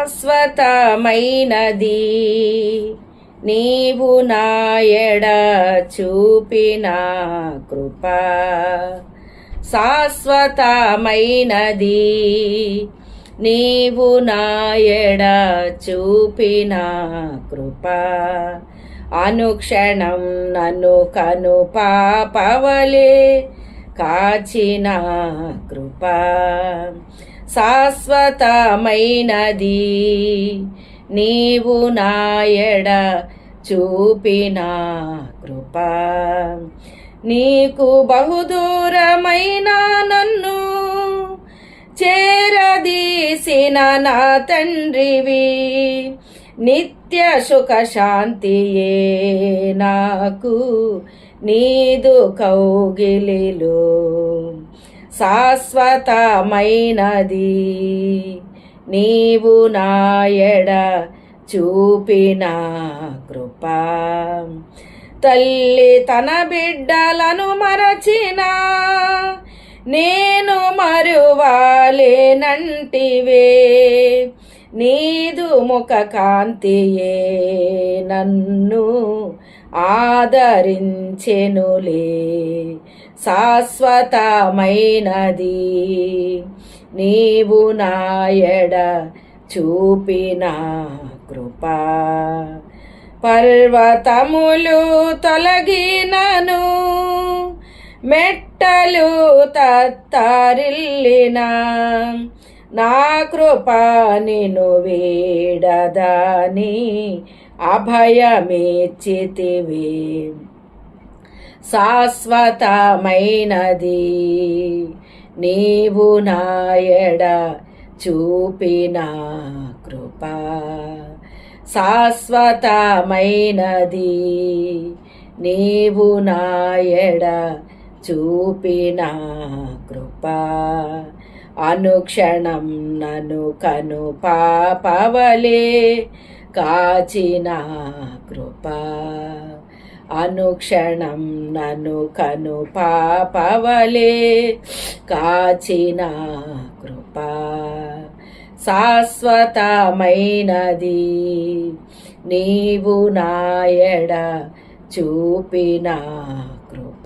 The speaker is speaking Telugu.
శాశ్వతమైనది నీవు నాయడ చూపిన కృప శాశ్వతమైనది నీవు నాయడ చూపిన కృప అనుక్షణం నన్ను కను పాపవలే కాచిన కృప శాశ్వతమైనది నీవు నాయడ చూపిన కృప నీకు బహుదూరమైన నన్ను చేరదీసిన నా తండ్రివి నిత్య సుఖ శాంతియే నాకు నీదు కౌగిలిలో శాశ్వతమైనది నీవు నాయడ చూపిన కృప తల్లి తన బిడ్డలను మరచిన నేను మరువాలేనంటివే నీదు ముఖ కాంతియే నన్ను ఆదరించెనులే శాశ్వతమైనది నీవు నాయడ చూపిన కృప పర్వతములు తొలగినను మెట్టలు తత్తరిల్లిన నా కృప నిన్ను వీడదని అభయమిచ్చితివి శాశ్వతమైనది నీవు నాయడ చూపిన కృప శాశ్వతమైనది నీవు నాయడ చూపిన కృప అనుక్షణం నన్ను కను పాపవలే కాచిన కృప అనుక్షణం నన్ను కను పాపవలే కాచిన కృప శాశ్వతమైనది నీవు నాయడ చూపిన కృప